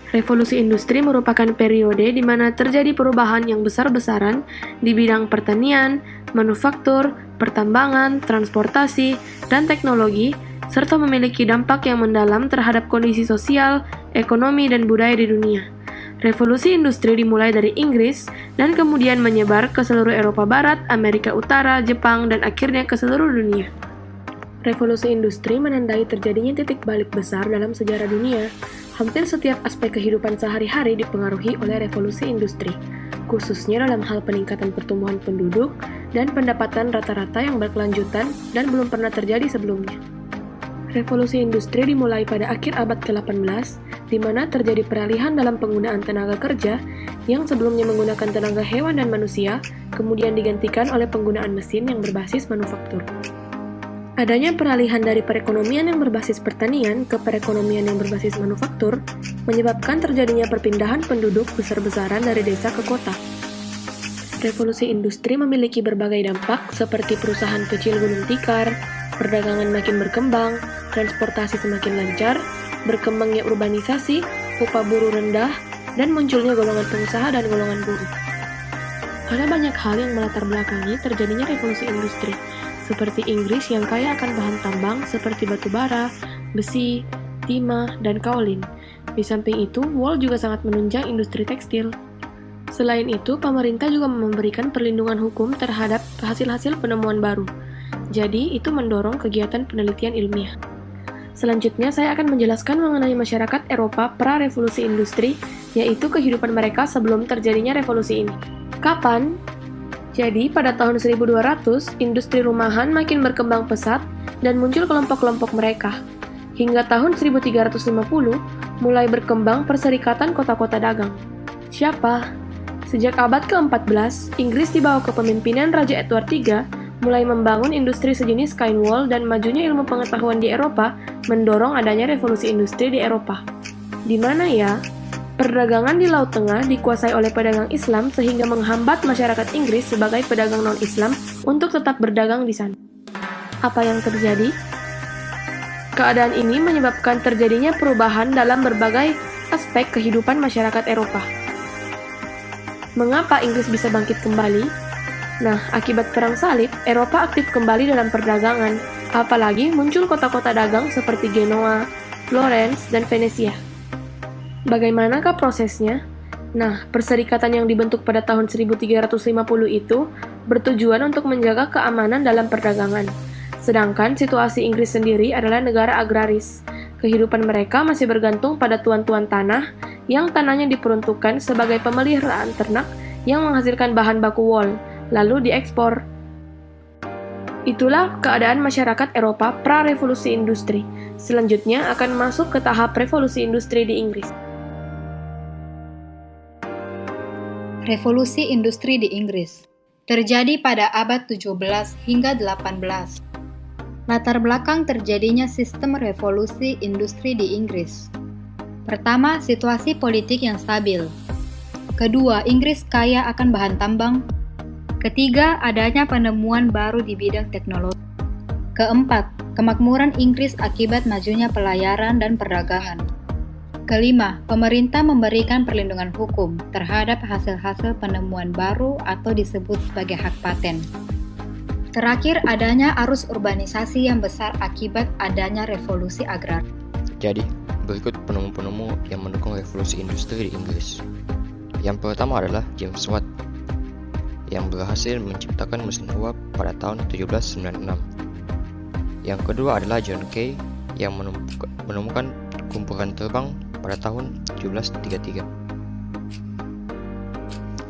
Revolusi industri merupakan periode di mana terjadi perubahan yang besar-besaran di bidang pertanian, manufaktur, pertambangan, transportasi, dan teknologi, serta memiliki dampak yang mendalam terhadap kondisi sosial, ekonomi, dan budaya di dunia. Revolusi industri dimulai dari Inggris dan kemudian menyebar ke seluruh Eropa Barat, Amerika Utara, Jepang, dan akhirnya ke seluruh dunia. Revolusi industri menandai terjadinya titik balik besar dalam sejarah dunia. Hampir setiap aspek kehidupan sehari-hari dipengaruhi oleh revolusi industri, khususnya dalam hal peningkatan pertumbuhan penduduk dan pendapatan rata-rata yang berkelanjutan dan belum pernah terjadi sebelumnya. Revolusi industri dimulai pada akhir abad ke-18, di mana terjadi peralihan dalam penggunaan tenaga kerja yang sebelumnya menggunakan tenaga hewan dan manusia, kemudian digantikan oleh penggunaan mesin yang berbasis manufaktur. Adanya peralihan dari perekonomian yang berbasis pertanian ke perekonomian yang berbasis manufaktur menyebabkan terjadinya perpindahan penduduk besar-besaran dari desa ke kota. Revolusi industri memiliki berbagai dampak seperti perusahaan kecil gulung tikar, perdagangan makin berkembang, transportasi semakin lancar, berkembangnya urbanisasi, upah buruh rendah, dan munculnya golongan pengusaha dan golongan buruh. Ada banyak hal yang melatar belakangi terjadinya revolusi industri, seperti Inggris yang kaya akan bahan tambang seperti batu bara, besi, timah, dan kaolin. Di samping itu, Wall juga sangat menunjang industri tekstil. Selain itu, pemerintah juga memberikan perlindungan hukum terhadap hasil-hasil penemuan baru. Jadi, itu mendorong kegiatan penelitian ilmiah. Selanjutnya, saya akan menjelaskan mengenai masyarakat Eropa pra-revolusi industri, yaitu kehidupan mereka sebelum terjadinya revolusi ini. Kapan? Jadi, pada tahun 1200, industri rumahan makin berkembang pesat dan muncul kelompok-kelompok mereka. Hingga tahun 1350, mulai berkembang perserikatan kota-kota dagang. Siapa? Sejak abad ke-14, Inggris di bawah kepemimpinan Raja Edward III mulai membangun industri sejenis kain wol dan majunya ilmu pengetahuan di Eropa mendorong adanya revolusi industri di Eropa. Di mana ya? Perdagangan di Laut Tengah dikuasai oleh pedagang Islam sehingga menghambat masyarakat Inggris sebagai pedagang non-Islam untuk tetap berdagang di sana. Apa yang terjadi? Keadaan ini menyebabkan terjadinya perubahan dalam berbagai aspek kehidupan masyarakat Eropa. Mengapa Inggris bisa bangkit kembali? Nah, akibat Perang Salib, Eropa aktif kembali dalam perdagangan, apalagi muncul kota-kota dagang seperti Genoa, Florence, dan Venesia. Bagaimanakah prosesnya? Nah, perserikatan yang dibentuk pada tahun 1350 itu bertujuan untuk menjaga keamanan dalam perdagangan. Sedangkan situasi Inggris sendiri adalah negara agraris. Kehidupan mereka masih bergantung pada tuan-tuan tanah yang tanahnya diperuntukkan sebagai pemeliharaan ternak yang menghasilkan bahan baku wol, lalu diekspor. Itulah keadaan masyarakat Eropa pra-revolusi industri. Selanjutnya akan masuk ke tahap revolusi industri di Inggris. Revolusi industri di Inggris terjadi pada abad 17 hingga 18. Latar belakang terjadinya sistem revolusi industri di Inggris. Pertama, situasi politik yang stabil. Kedua, Inggris kaya akan bahan tambang. Ketiga, adanya penemuan baru di bidang teknologi. Keempat, kemakmuran Inggris akibat majunya pelayaran dan perdagangan. Kelima, pemerintah memberikan perlindungan hukum terhadap hasil-hasil penemuan baru atau disebut sebagai hak paten. Terakhir, adanya arus urbanisasi yang besar akibat adanya revolusi agrar. Jadi, berikut penemu-penemu yang mendukung revolusi industri di Inggris. Yang pertama adalah James Watt, yang berhasil menciptakan mesin uap pada tahun 1796. Yang kedua adalah John Kay, yang menemukan kumpulan terbang pada tahun 1733.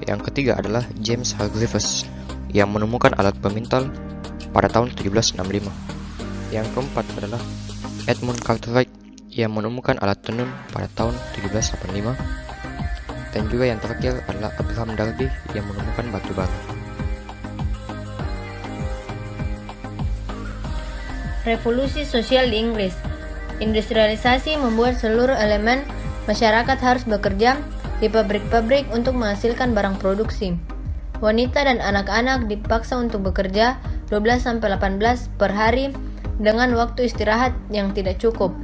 Yang ketiga adalah James Hargreaves, yang menemukan alat pemintal pada tahun 1765. Yang keempat adalah Edmund Cartwright, yang menemukan alat tenun pada tahun 1785. Dan juga yang terakhir adalah Abraham Darby, yang menemukan batu bara. Revolusi sosial di Inggris. Industrialisasi membuat seluruh elemen masyarakat harus bekerja di pabrik-pabrik untuk menghasilkan barang produksi. Wanita dan anak-anak dipaksa untuk bekerja 12-18 per hari dengan waktu istirahat yang tidak cukup.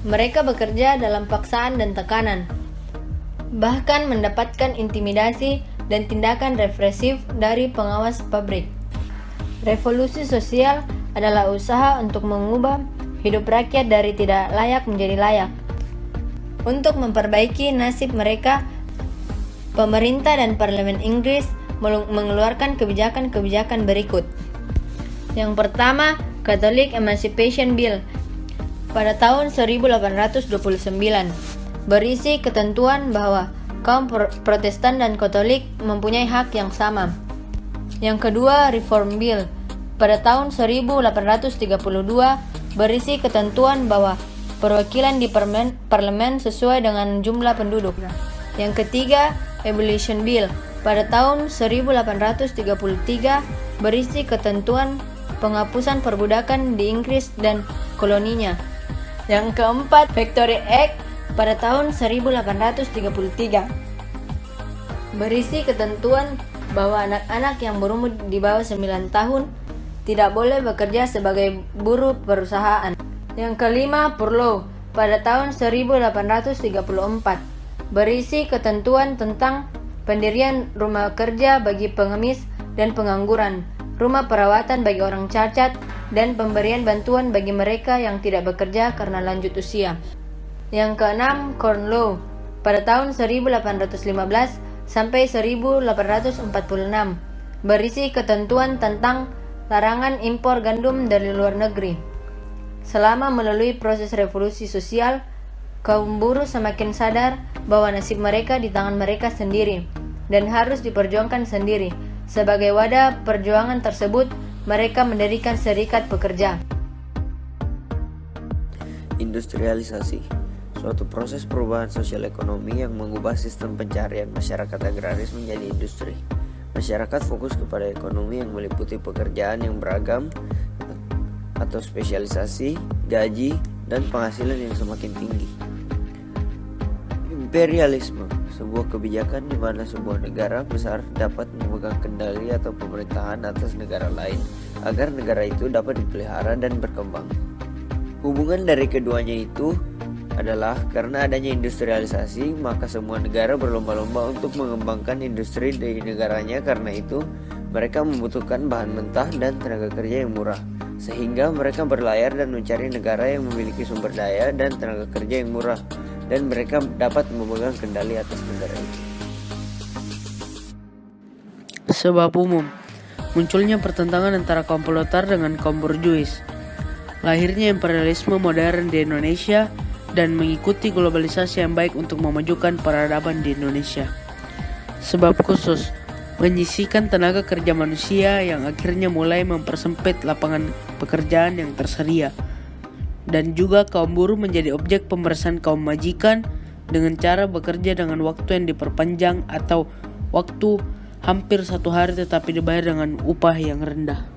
Mereka bekerja dalam paksaan dan tekanan, bahkan mendapatkan intimidasi dan tindakan represif dari pengawas pabrik. Revolusi sosial adalah usaha untuk mengubah hidup rakyat dari tidak layak menjadi layak. Untuk memperbaiki nasib mereka, pemerintah dan parlemen Inggris mengeluarkan kebijakan-kebijakan berikut. Yang pertama, Catholic Emancipation Bill pada tahun 1829 berisi ketentuan bahwa kaum Protestan dan Katolik mempunyai hak yang sama. Yang kedua, Reform Bill pada tahun 1832 berisi ketentuan bahwa perwakilan di parlemen sesuai dengan jumlah penduduk. Yang ketiga, Abolition Bill pada tahun 1833 berisi ketentuan penghapusan perbudakan di Inggris dan koloninya. Yang keempat, Victory Act pada tahun 1833 berisi ketentuan bahwa anak-anak yang berumur di bawah 9 tahun tidak boleh bekerja sebagai buruh perusahaan. Yang kelima, Poor Law pada tahun 1834 berisi ketentuan tentang pendirian rumah kerja bagi pengemis dan pengangguran, rumah perawatan bagi orang cacat, dan pemberian bantuan bagi mereka yang tidak bekerja karena lanjut usia. Yang keenam, Corn Law pada tahun 1815 sampai 1846 berisi ketentuan tentang larangan impor gandum dari luar negeri. Selama melalui proses revolusi sosial, kaum buruh semakin sadar bahwa nasib mereka di tangan mereka sendiri dan harus diperjuangkan sendiri. Sebagai wadah perjuangan tersebut, mereka mendirikan serikat pekerja. Industrialisasi, suatu proses perubahan sosial ekonomi yang mengubah sistem pencarian masyarakat agraris menjadi industri. Masyarakat fokus kepada ekonomi yang meliputi pekerjaan yang beragam atau spesialisasi, gaji, dan penghasilan yang semakin tinggi. Imperialisme, sebuah kebijakan di mana sebuah negara besar dapat memegang kendali atau pemerintahan atas negara lain agar negara itu dapat dipelihara dan berkembang. Hubungan dari keduanya itu adalah karena adanya industrialisasi, maka semua negara berlomba-lomba untuk mengembangkan industri di negaranya. Karena itu, mereka membutuhkan bahan mentah dan tenaga kerja yang murah, sehingga mereka berlayar dan mencari negara yang memiliki sumber daya dan tenaga kerja yang murah, dan mereka dapat memegang kendali atas negara itu. Sebab umum, munculnya pertentangan antara kaum proletar dengan kaum borjuis. Lahirnya imperialisme modern di Indonesia dan mengikuti globalisasi yang baik untuk memajukan peradaban di Indonesia. Sebab khusus, menyisihkan tenaga kerja manusia yang akhirnya mulai mempersempit lapangan pekerjaan yang tersedia. Dan juga kaum buruh menjadi objek pemerasan kaum majikan dengan cara bekerja dengan waktu yang diperpanjang atau waktu hampir 1 hari tetapi dibayar dengan upah yang rendah.